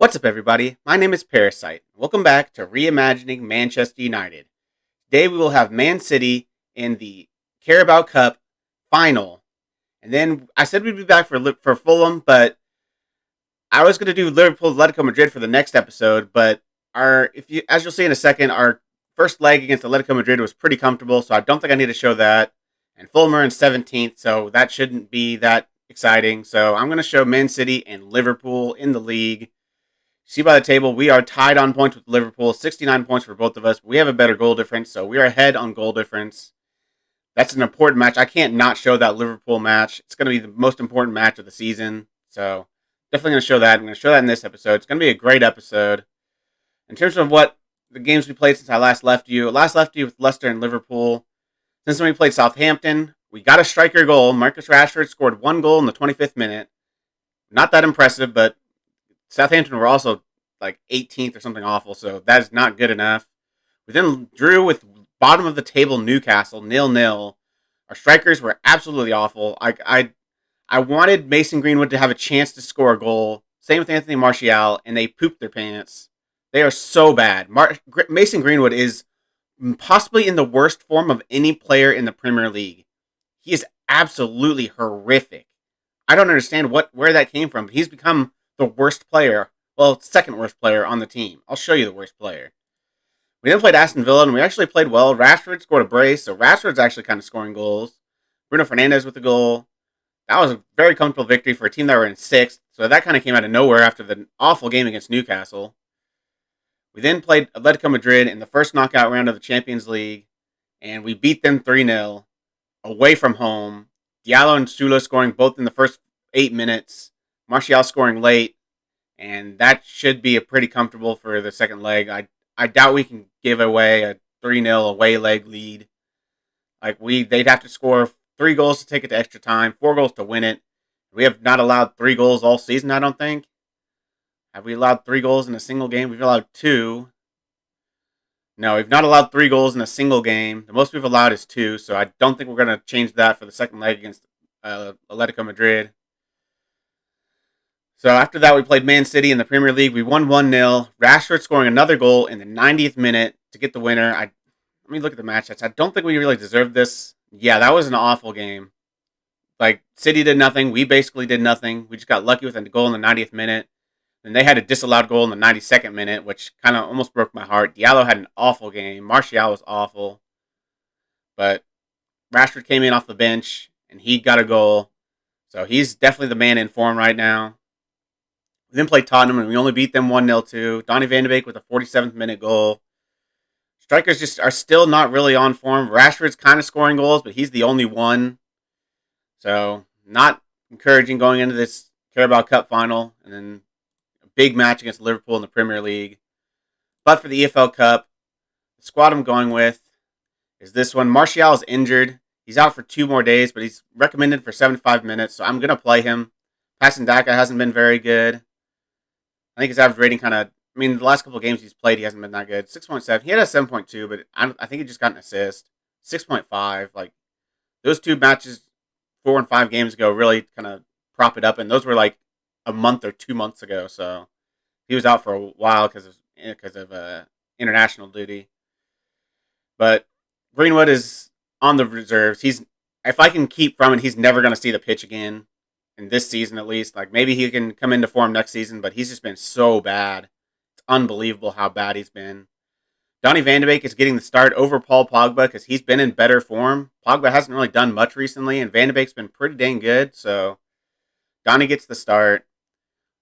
What's up, everybody? My name is Parasite. Welcome back to Reimagining Manchester United. Today we will have Man City in the Carabao Cup final. And then I said we'd be back for Fulham, but I was going to do Liverpool Atletico Madrid for the next episode. But as you'll see in a second, our first leg against Atletico Madrid was pretty comfortable, so I don't think I need to show that. And Fulham are in 17th, so that shouldn't be that exciting. So I'm going to show Man City and Liverpool in the league. See by the table, we are tied on points with Liverpool, 69 points for both of us. We have a better goal difference, so we are ahead on goal difference. That's an important match. I can't not show that Liverpool match. It's going to be the most important match of the season, so definitely going to show that. I'm going to show that in this episode. It's going to be a great episode. In terms of what the games we played since I last left you with Leicester and Liverpool. Since when we played Southampton, we got a striker goal. Marcus Rashford scored one goal in the 25th minute. Not that impressive, but Southampton were also like 18th or something awful, so that is not good enough. We then drew with bottom of the table Newcastle 0-0. Our strikers were absolutely awful. I wanted Mason Greenwood to have a chance to score a goal. Same with Anthony Martial, and they pooped their pants. They are so bad. Mason Greenwood is possibly in the worst form of any player in the Premier League. He is absolutely horrific. I don't understand where that came from. He's become the worst player, second worst player on the team. I'll show you the worst player. We then played Aston Villa, and we actually played well. Rashford scored a brace, so Rashford's actually kind of scoring goals. Bruno Fernandes with the goal. That was a very comfortable victory for a team that were in 6th, so that kind of came out of nowhere after the awful game against Newcastle. We then played Atletico Madrid in the first knockout round of the Champions League, and we beat them 3-0 away from home. Diallo and Sula scoring both in the first 8 minutes. Martial scoring late, and that should be a pretty comfortable for the second leg. I doubt we can give away a 3-0 away leg lead. They'd have to score 3 goals to take it to extra time, 4 goals to win it. We have not allowed 3 goals all season, I don't think. Have we allowed 3 goals in a single game? We've allowed 2. No, we've not allowed 3 goals in a single game. The most we've allowed is 2, so I don't think we're going to change that for the second leg against Atletico Madrid. So after that, we played Man City in the Premier League. We won 1-0. Rashford scoring another goal in the 90th minute to get the winner. Let me look at the match stats. I don't think we really deserved this. Yeah, that was an awful game. City did nothing. We basically did nothing. We just got lucky with a goal in the 90th minute. And they had a disallowed goal in the 92nd minute, which kind of almost broke my heart. Diallo had an awful game. Martial was awful. But Rashford came in off the bench, and he got a goal. So he's definitely the man in form right now. We then played Tottenham, and we only beat them 1-0 too. Donny van de Beek with a 47th minute goal. Strikers just are still not really on form. Rashford's kind of scoring goals, but he's the only one. So not encouraging going into this Carabao Cup final. And then a big match against Liverpool in the Premier League. But for the EFL Cup, the squad I'm going with is this one. Martial is injured. He's out for 2 more days, but he's recommended for 75 minutes, so I'm going to play him. Pasandaka hasn't been very good. I think his average rating the last couple of games he's played, he hasn't been that good. 6.7. He had a 7.2, but I think he just got an assist. 6.5. Those 2 matches, 4 and 5 games ago, really kind of prop it up, and those were a month or 2 months ago, so he was out for a while because of international duty. But Greenwood is on the reserves. If I can keep from it, he's never going to see the pitch again. In this season, at least. Maybe he can come into form next season, but he's just been so bad. It's unbelievable how bad he's been. Donny van de Beek is getting the start over Paul Pogba because he's been in better form. Pogba hasn't really done much recently, and van de Beek's been pretty dang good, so Donny gets the start.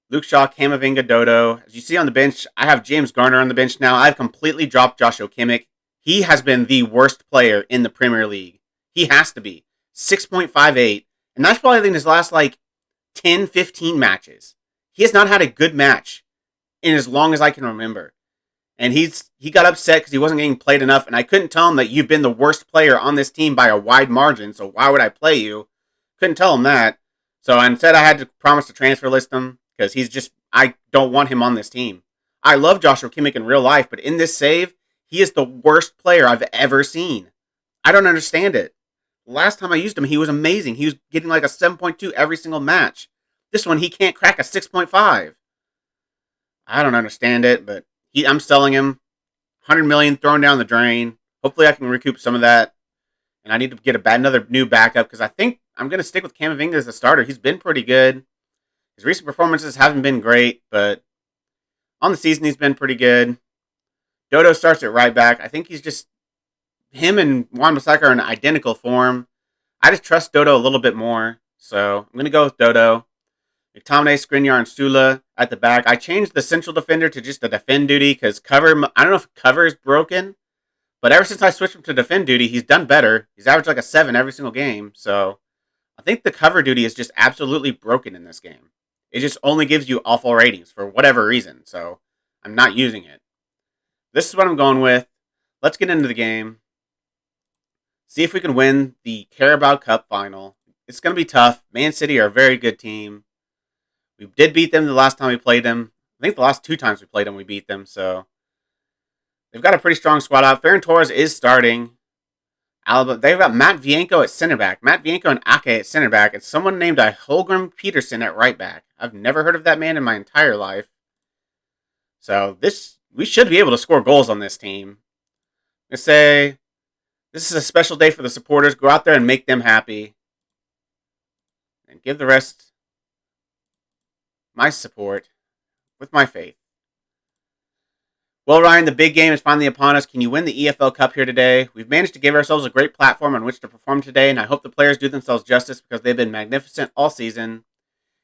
Luke Shaw, Camavinga, Dodo. As you see on the bench, I have James Garner on the bench now. I've completely dropped Joshua Kimmich. He has been the worst player in the Premier League. He has to be. 6.58. And that's probably in his last 10, 15 matches. He has not had a good match in as long as I can remember. And he got upset because he wasn't getting played enough. And I couldn't tell him that you've been the worst player on this team by a wide margin. So why would I play you? Couldn't tell him that. So instead I had to promise to transfer list him because I don't want him on this team. I love Joshua Kimmich in real life, but in this save, he is the worst player I've ever seen. I don't understand it. Last time I used him, he was amazing. He was getting a 7.2 every single match. This one, he can't crack a 6.5. I don't understand it, but I'm selling him 100 million thrown down the drain. Hopefully, I can recoup some of that, and I need to get another new backup because I think I'm going to stick with Camavinga as the starter. He's been pretty good. His recent performances haven't been great, but on the season he's been pretty good. Dodo starts at right back. I think he's just him and Wan-Bissaka are in identical form. I just trust Dodo a little bit more, so I'm going to go with Dodo. McTominay, Skriniar, and Sula at the back. I changed the central defender to just a defend duty because cover. I don't know if cover is broken, but ever since I switched him to defend duty, he's done better. He's averaged like a 7 every single game. So I think the cover duty is just absolutely broken in this game. It just only gives you awful ratings for whatever reason. So I'm not using it. This is what I'm going with. Let's get into the game. See if we can win the Carabao Cup final. It's going to be tough. Man City are a very good team. We did beat them the last time we played them. I think the last 2 times we played them, we beat them. So they've got a pretty strong squad out. Ferran Torres is starting. Alaba. They've got Matt Vienko at center back. Matt Vienko and Ake at center back. And someone named Holgrim Peterson at right back. I've never heard of that man in my entire life. So we should be able to score goals on this team. I say this is a special day for the supporters. Go out there and make them happy. And give the rest my support with my faith. Well, Ryan, the big game is finally upon us. Can you win the EFL Cup here today? We've managed to give ourselves a great platform on which to perform today, and I hope the players do themselves justice because they've been magnificent all season.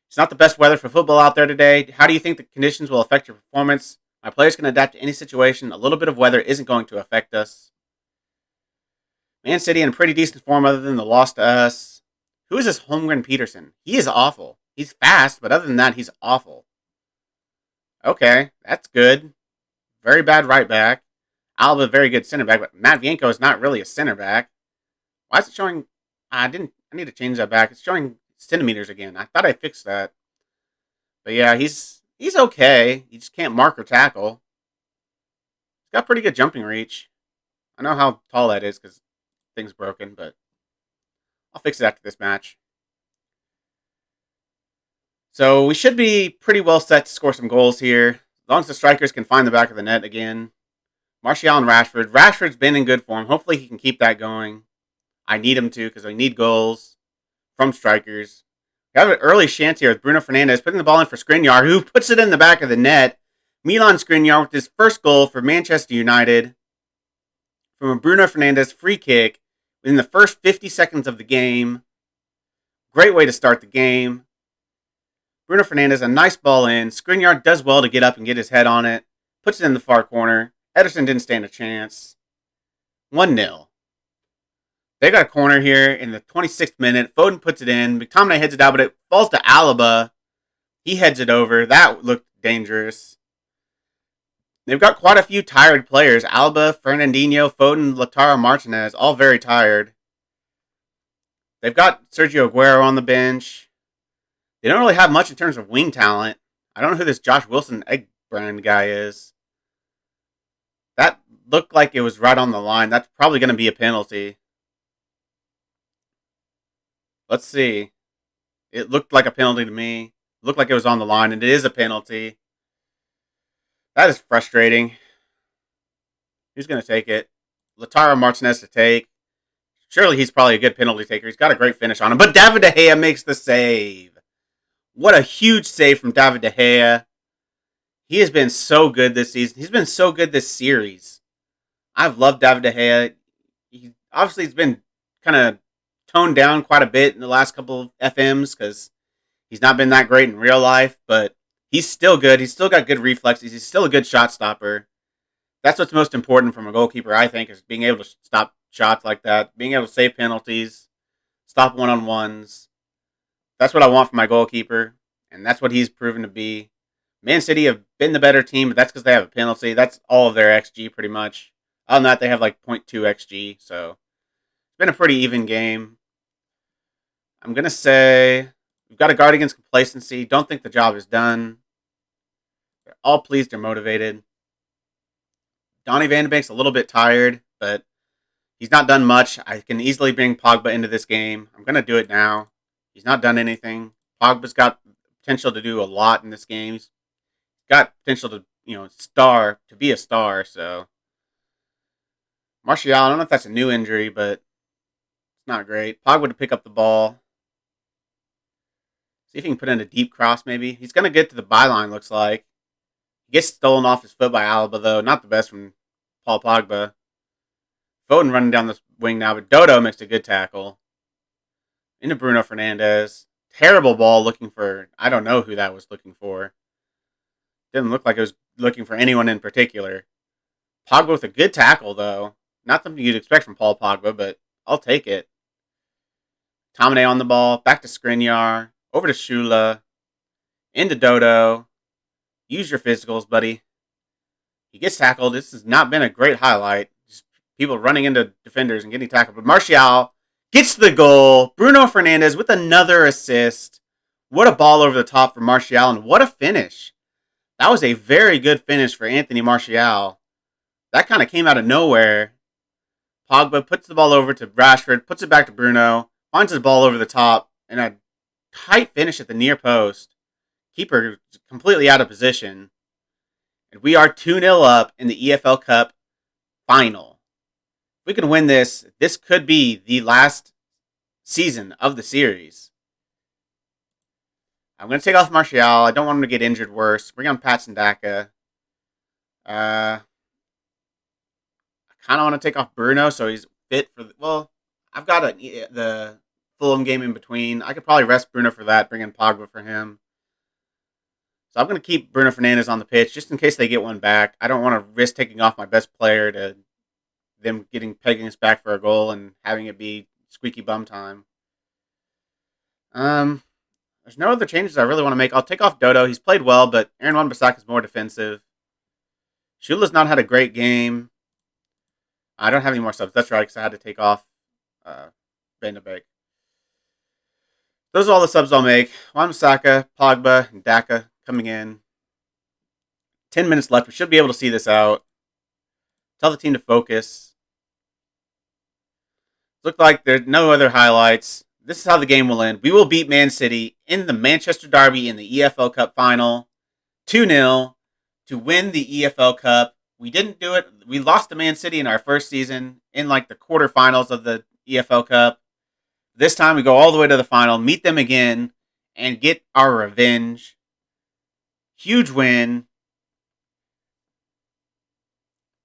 It's not the best weather for football out there today. How do you think the conditions will affect your performance? My players can adapt to any situation. A little bit of weather isn't going to affect us. Man City in pretty decent form other than the loss to us. Who is this Holmgren Peterson? He is awful. He's fast, but other than that, he's awful. Okay, that's good. Very bad right back. Alba, very good center back, but Matt Vienko is not really a center back. Why is it showing? I need to change that back. It's showing centimeters again. I thought I fixed that. But yeah, he's okay. He just can't mark or tackle. He's got pretty good jumping reach. I know how tall that is because thing's broken, but I'll fix it after this match. So we should be pretty well set to score some goals here. As long as the strikers can find the back of the net again. Martial and Rashford. Rashford's been in good form. Hopefully he can keep that going. I need him to because I need goals from strikers. We have an early chance here with Bruno Fernandes putting the ball in for Skriniar, who puts it in the back of the net. Milan Skriniar with his first goal for Manchester United from a Bruno Fernandes free kick within the first 50 seconds of the game. Great way to start the game. Bruno Fernandes, a nice ball in. Skriniar does well to get up and get his head on it. Puts it in the far corner. Ederson didn't stand a chance. 1-0. They got a corner here in the 26th minute. Foden puts it in. McTominay heads it out, but it falls to Alaba. He heads it over. That looked dangerous. They've got quite a few tired players. Alaba, Fernandinho, Foden, Lautaro Martinez, all very tired. They've got Sergio Aguero on the bench. They don't really have much in terms of wing talent. I don't know who this Josh Wilson egg brand guy is. That looked like it was right on the line. That's probably going to be a penalty. Let's see. It looked like a penalty to me. It looked like it was on the line, and it is a penalty. That is frustrating. Who's going to take it? Lautaro Martinez to take. Surely he's probably a good penalty taker. He's got a great finish on him. But David De Gea makes the save. What a huge save from David De Gea. He has been so good this season. He's been so good this series. I've loved David De Gea. He's been kind of toned down quite a bit in the last couple of FMs because he's not been that great in real life, but he's still good. He's still got good reflexes. He's still a good shot stopper. That's what's most important from a goalkeeper, I think, is being able to stop shots like that, being able to save penalties, stop one-on-ones. That's what I want from my goalkeeper, and that's what he's proven to be. Man City have been the better team, but that's because they have a penalty. That's all of their XG, pretty much. Other than that, they have like 0.2 XG, so it's been a pretty even game. I'm going to say we've got to guard against complacency. Don't think the job is done. They're all pleased. They're motivated. Donny Van de Beek's a little bit tired, but he's not done much. I can easily bring Pogba into this game. I'm going to do it now. He's not done anything. Pogba's got potential to do a lot in this game. He's got potential to, be a star. So Martial, I don't know if that's a new injury, but it's not great. Pogba to pick up the ball. See if he can put in a deep cross, maybe. He's going to get to the byline, looks like. He gets stolen off his foot by Alaba, though. Not the best from Paul Pogba. Foden running down the wing now, but Dodo makes a good tackle. Into Bruno Fernandes. Terrible ball looking for, I don't know who that was looking for. Didn't look like it was looking for anyone in particular. Pogba with a good tackle, though. Not something you'd expect from Paul Pogba, but I'll take it. Tamine on the ball. Back to Skriniar. Over to Shula. Into Dodo. Use your physicals, buddy. He gets tackled. This has not been a great highlight. Just people running into defenders and getting tackled. But Martial gets the goal. Bruno Fernandes with another assist. What a ball over the top for Martial, and what a finish. That was a very good finish for Anthony Martial. That kind of came out of nowhere. Pogba puts the ball over to Rashford, puts it back to Bruno, finds the ball over the top, and a tight finish at the near post. Keeper completely out of position. And we are 2-0 up in the EFL Cup final. If we can win this, this could be the last season of the series. I'm going to take off Martial. I don't want him to get injured worse. Bring on Patson Daka. I kind of want to take off Bruno so he's fit for... I've got the Fulham game in between. I could probably rest Bruno for that, bring in Pogba for him. So I'm going to keep Bruno Fernandes on the pitch just in case they get one back. I don't want to risk taking off my best player to them pegging us back for a goal and having it be squeaky bum time. There's no other changes I really want to make. I'll take off Dodo. He's played well, but Aaron Wan-Bissaka is more defensive. Shula's not had a great game. I don't have any more subs. That's right, because I had to take off Van de Beek. Those are all the subs I'll make. Wan-Bissaka, Pogba, and Daka coming in. 10 minutes left. We should be able to see this out. Tell the team to focus. Look like there's no other highlights. This is how the game will end. We will beat Man City in the Manchester Derby in the EFL Cup final. 2-0 to win the EFL Cup. We didn't do it. We lost to Man City in our first season in the quarterfinals of the EFL Cup. This time we go all the way to the final, meet them again, and get our revenge. Huge win.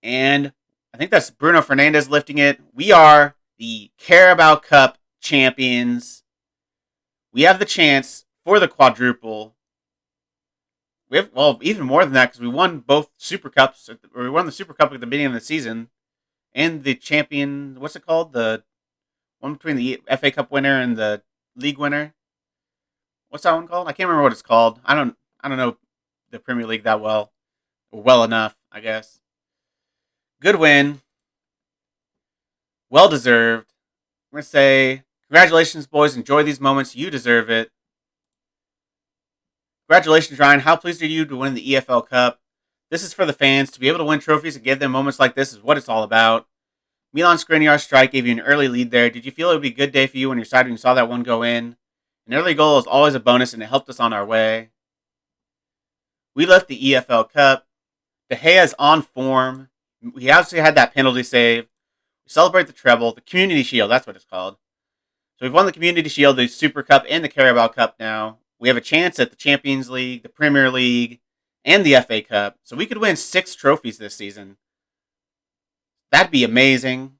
And I think that's Bruno Fernandes lifting it. We are the Carabao Cup champions. We have the chance for the quadruple. We have, even more than that because we won both Super Cups. Or we won the Super Cup at the beginning of the season. And the champion, what's it called? The one between the FA Cup winner and the league winner. What's that one called? I can't remember what it's called. I don't know the Premier League that well. Or well enough, I guess. Good win. Well deserved. I'm going to say, congratulations, boys. Enjoy these moments. You deserve it. Congratulations, Ryan. How pleased are you to win the EFL Cup? This is for the fans. To be able to win trophies and give them moments like this is what it's all about. Milan Skriniar's strike gave you an early lead there. Did you feel it would be a good day for you on your side when you saw that one go in? An early goal is always a bonus, and it helped us on our way. We left the EFL Cup. De Gea's on form. We obviously had that penalty save. We celebrate the treble, the Community Shield, that's what it's called. So we've won the Community Shield, the Super Cup, and the Carabao Cup now. We have a chance at the Champions League, the Premier League, and the FA Cup. So we could win 6 trophies this season. That'd be amazing.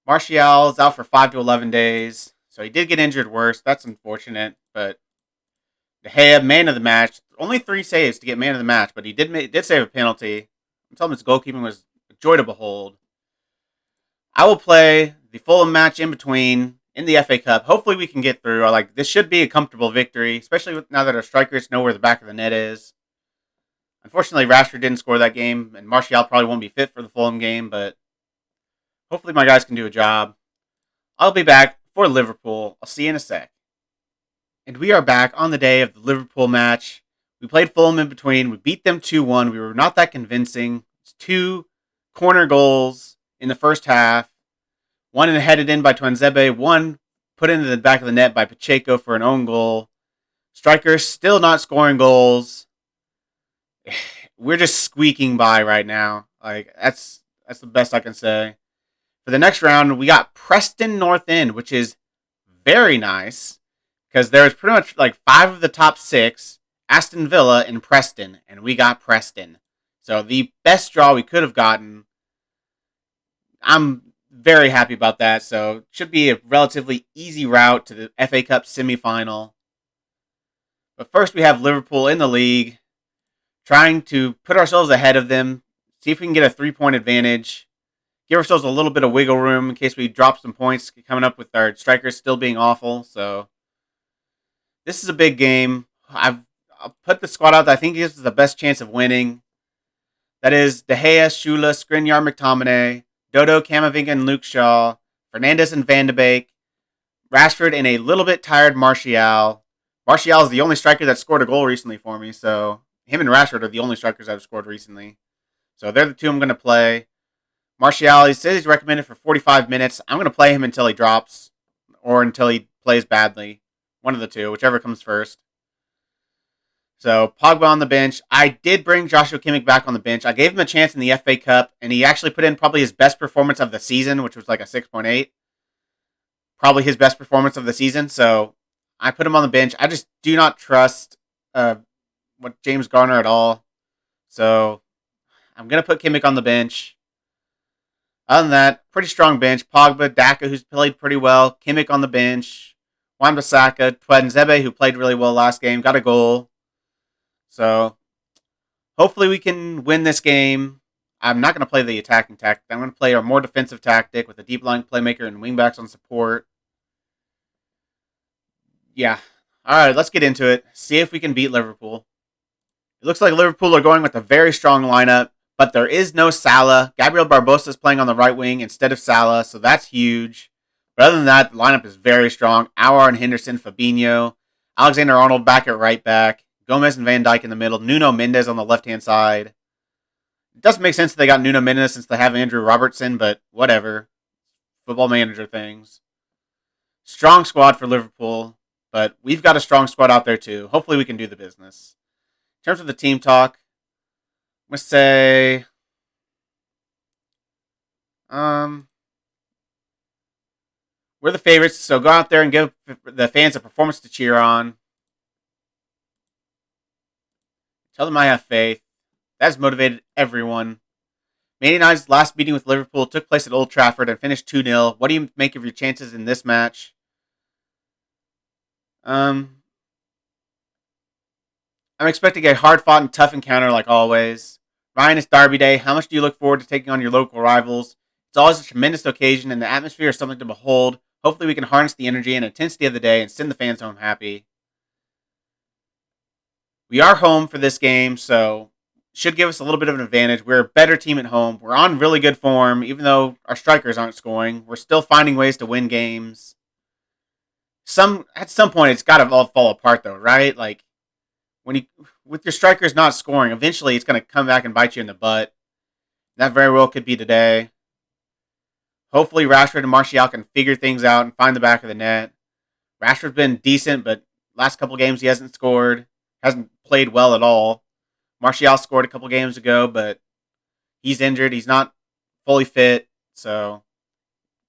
Martial is out for 5 to 11 days. So he did get injured worse. That's unfortunate. But De Gea, man of the match. Only 3 saves to get man of the match. But he did save a penalty. I'm telling him his goalkeeping was a joy to behold. I will play the Fulham match in between in the FA Cup. Hopefully we can get through. This should be a comfortable victory. Especially now that our strikers know where the back of the net is. Unfortunately, Rashford didn't score that game, and Martial probably won't be fit for the Fulham game, but hopefully my guys can do a job. I'll be back for Liverpool. I'll see you in a sec. And we are back on the day of the Liverpool match. We played Fulham in between. We beat them 2-1. We were not that convincing. It's 2 corner goals in the first half. One headed in by Tuanzebe. One put into the back of the net by Pacheco for an own goal. Strikers still not scoring goals. We're just squeaking by right now. Like that's the best I can say. For the next round, we got Preston North End, which is very nice because there's pretty much like 5 of the top 6, Aston Villa and Preston, and we got Preston. So the best draw we could have gotten. I'm very happy about that. So it should be a relatively easy route to the FA Cup semifinal. But first we have Liverpool in the league, trying to put ourselves ahead of them, see if we can get a 3-point advantage, give ourselves a little bit of wiggle room in case we drop some points coming up with our strikers still being awful. So this is a big game. I'll put the squad out that I think gives us the best chance of winning. That is De Gea, Shula, Skriniar, McTominay, Dodo, Camavinga, and Luke Shaw, Fernandes and Van de Beek, Rashford, and a little bit tired Martial. Martial is the only striker that scored a goal recently for me, so him and Rashford are the only strikers that have scored recently. So they're the 2 I'm going to play. Martial, he says he's recommended for 45 minutes. I'm going to play him until he drops or until he plays badly. One of the 2, whichever comes first. So Pogba on the bench. I did bring Joshua Kimmich back on the bench. I gave him a chance in the FA Cup, and he actually put in probably his best performance of the season, which was like a 6.8. Probably his best performance of the season, so I put him on the bench. I just do not trust James Garner at all. So I'm going to put Kimmich on the bench. Other than that, pretty strong bench. Pogba, Daka, who's played pretty well. Kimmich on the bench. Wan-Bissaka, Twenzebe, who played really well last game, got a goal. So hopefully we can win this game. I'm not going to play the attacking tactic. I'm going to play a more defensive tactic with a deep line playmaker and wingbacks on support. Yeah. All right, let's get into it. See if we can beat Liverpool. It looks like Liverpool are going with a very strong lineup, but there is no Salah. Gabriel Barbosa is playing on the right wing instead of Salah, so that's huge. But other than that, the lineup is very strong. Aouar and Henderson, Fabinho, Alexander-Arnold back at right back, Gomez and Van Dijk in the middle, Nuno Mendes on the left-hand side. It doesn't make sense that they got Nuno Mendes since they have Andrew Robertson, but whatever. Football manager things. Strong squad for Liverpool, but we've got a strong squad out there too. Hopefully we can do the business. In terms of the team talk, I'm going to say... we're the favorites, so go out there and give the fans a performance to cheer on. Tell them I have faith. That's motivated everyone. Man United's last meeting with Liverpool took place at Old Trafford and finished 2-0. What do you make of your chances in this match? I'm expecting a hard-fought and tough encounter like always. Ryan, it's Derby Day. How much do you look forward to taking on your local rivals? It's always a tremendous occasion, and the atmosphere is something to behold. Hopefully we can harness the energy and intensity of the day and send the fans home happy. We are home for this game, so should give us a little bit of an advantage. We're a better team at home. We're on really good form, even though our strikers aren't scoring. We're still finding ways to win games. At some point, it's got to all fall apart, though, right? Like, with your strikers not scoring, eventually it's going to come back and bite you in the butt. That very well could be today. Hopefully Rashford and Martial can figure things out and find the back of the net. Rashford's been decent, but last couple games he hasn't scored. Hasn't played well at all. Martial scored a couple games ago, but he's injured. He's not fully fit, so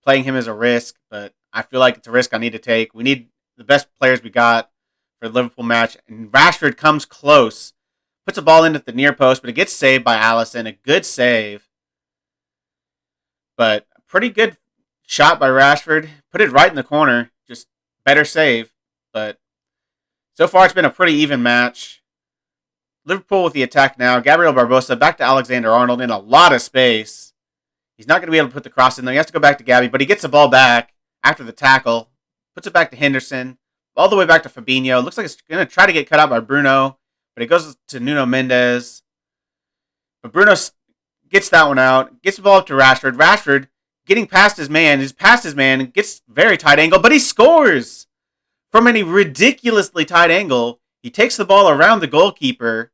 playing him is a risk, but I feel like it's a risk I need to take. We need the best players we got for the Liverpool match, and Rashford comes close. Puts a ball in at the near post, but it gets saved by Alisson. A good save, but a pretty good shot by Rashford. Put it right in the corner. Just better save, but so far it's been a pretty even match. Liverpool with the attack now. Gabriel Barbosa back to Alexander-Arnold in a lot of space. He's not going to be able to put the cross in there. He has to go back to Gabby, but he gets the ball back after the tackle. Puts it back to Henderson. All the way back to Fabinho. Looks like it's going to try to get cut out by Bruno, but it goes to Nuno Mendes. But Bruno gets that one out. Gets the ball up to Rashford. Rashford getting past his man. He's past his man. Gets very tight angle, but he scores! From a ridiculously tight angle, he takes the ball around the goalkeeper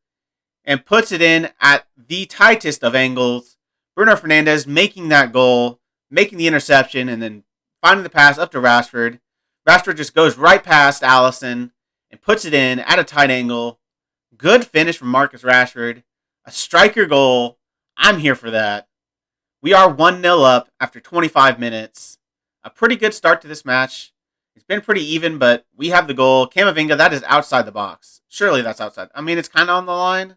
and puts it in at the tightest of angles. Bruno Fernandes making that goal, making the interception, and then finding the pass up to Rashford. Rashford just goes right past Alisson and puts it in at a tight angle. Good finish from Marcus Rashford. A striker goal. I'm here for that. We are 1-0 up after 25 minutes. A pretty good start to this match. It's been pretty even, but we have the goal. Camavinga, that is outside the box. Surely that's outside. I mean, it's kind of on the line.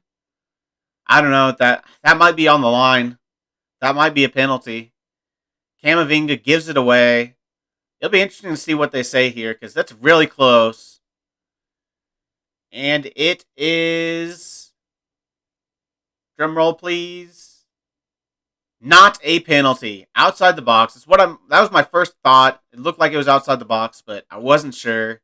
I don't know. That might be on the line. That might be a penalty. Camavinga gives it away. It'll be interesting to see what they say here because that's really close. And it is, drum roll please, not a penalty. Outside the box. That was my first thought. It looked like it was outside the box, but I wasn't sure.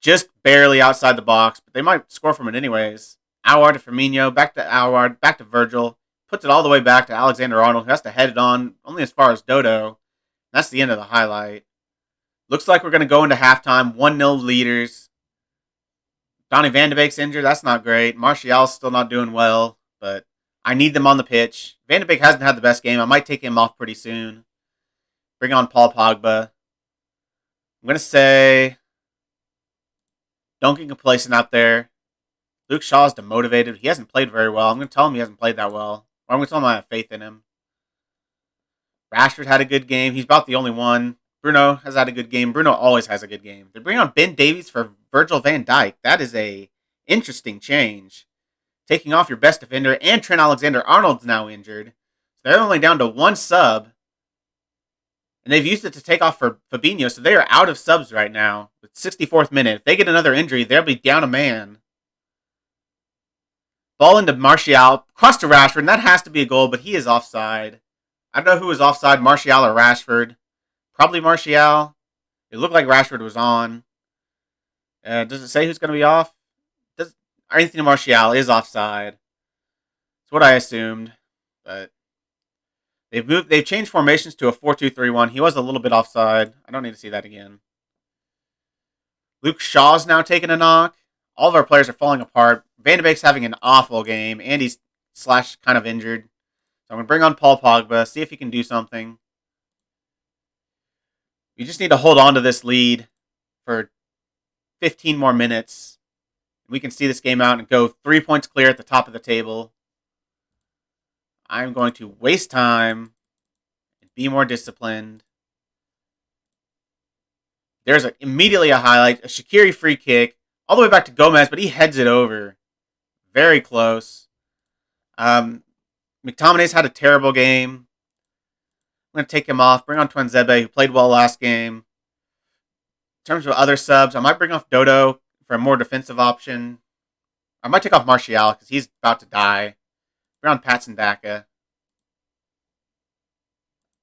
Just barely outside the box, but they might score from it anyways. Aouar to Firmino, back to Aouar, back to Virgil. Puts it all the way back to Alexander-Arnold, who has to head it on only as far as Dodo. That's the end of the highlight. Looks like we're going to go into halftime. 1-0 leaders. Donny Van de Beek's injured. That's not great. Martial's still not doing well, but I need them on the pitch. Van de Beek hasn't had the best game. I might take him off pretty soon. Bring on Paul Pogba. I'm going to say don't get complacent out there. Luke Shaw's demotivated. He hasn't played very well. I'm going to tell him he hasn't played that well. Or I'm going to tell him I have faith in him. Rashford had a good game. He's about the only one. Bruno has had a good game. Bruno always has a good game. They bring on Ben Davies for Virgil van Dijk. That is a interesting change. Taking off your best defender, and Trent Alexander-Arnold's now injured. So they're only down to one sub. And they've used it to take off for Fabinho, so they are out of subs right now. With 64th minute. If they get another injury, they'll be down a man. Ball into Martial. Cross to Rashford, and that has to be a goal, but he is offside. I don't know who was offside, Martial or Rashford. Probably Martial. It looked like Rashford was on. Does it say who's going to be off? Anthony Martial is offside. That's what I assumed. But they've changed formations to a 4-2-3-1. He was a little bit offside. I don't need to see that again. Luke Shaw's now taking a knock. All of our players are falling apart. Van de Beek's having an awful game, and he's kind of injured. So I'm going to bring on Paul Pogba, see if he can do something. We just need to hold on to this lead for 15 more minutes. We can see this game out and go 3 points clear at the top of the table. I'm going to waste time and be more disciplined. There's immediately a highlight, a Shaqiri free kick, all the way back to Gomez, but he heads it over. Very close. McTominay's had a terrible game. I'm going to take him off. Bring on Tuanzebe, who played well last game. In terms of other subs, I might bring off Dodo for a more defensive option. I might take off Martial because he's about to die. Bring on Patson Daka.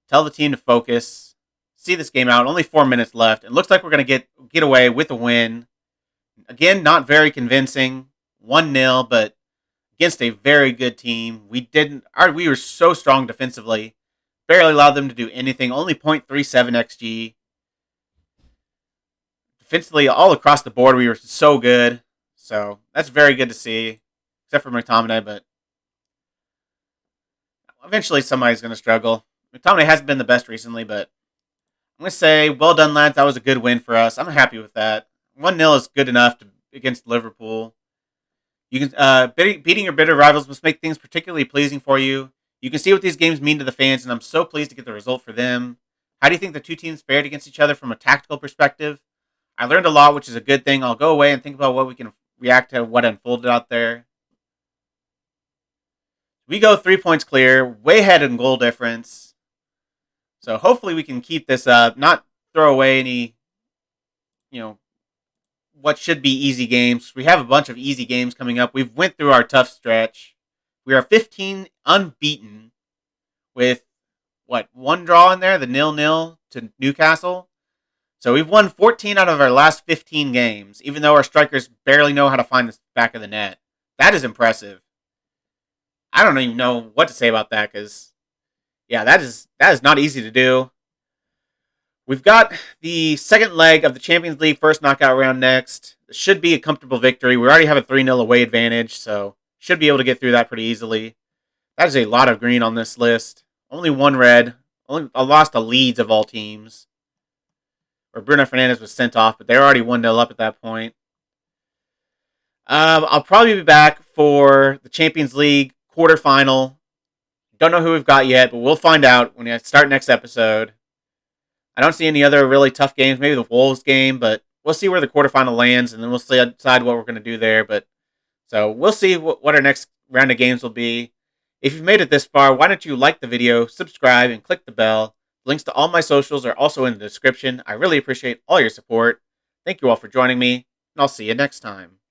Tell the team to focus. See this game out. Only 4 minutes left. It looks like we're going to get away with a win. Again, not very convincing. 1-0, but against a very good team. We were so strong defensively. Barely allowed them to do anything. Only 0.37 XG. Defensively, all across the board, we were so good. So that's very good to see. Except for McTominay, but eventually somebody's going to struggle. McTominay hasn't been the best recently, but I'm going to say, well done, lads. That was a good win for us. I'm happy with that. 1-0 is good enough against Liverpool. You can beating your bitter rivals must make things particularly pleasing for you. You can see what these games mean to the fans, and I'm so pleased to get the result for them. How do you think the two teams fared against each other from a tactical perspective? I learned a lot, which is a good thing. I'll go away and think about what we can react to what unfolded out there. We go 3 points clear, way ahead in goal difference. So hopefully we can keep this up, not throw away any, what should be easy games. We have a bunch of easy games coming up. We've went through our tough stretch. We are 15 unbeaten with, one draw in there, the 0-0 to Newcastle. So we've won 14 out of our last 15 games, even though our strikers barely know how to find the back of the net. That is impressive. I don't even know what to say about that because, that is not easy to do. We've got the second leg of the Champions League first knockout round next. It should be a comfortable victory. We already have a 3-0 away advantage, so should be able to get through that pretty easily. That is a lot of green on this list. Only one red. Only lost to Leeds of all teams. Where Bruno Fernandes was sent off, but they're already 1-0 up at that point. I'll probably be back for the Champions League quarterfinal. Don't know who we've got yet, but we'll find out when I start next episode. I don't see any other really tough games. Maybe the Wolves game, but we'll see where the quarterfinal lands, and then we'll decide what we're going to do there. But so we'll see what our next round of games will be. If you've made it this far, why don't you like the video, subscribe, and click the bell. Links to all my socials are also in the description. I really appreciate all your support. Thank you all for joining me, and I'll see you next time.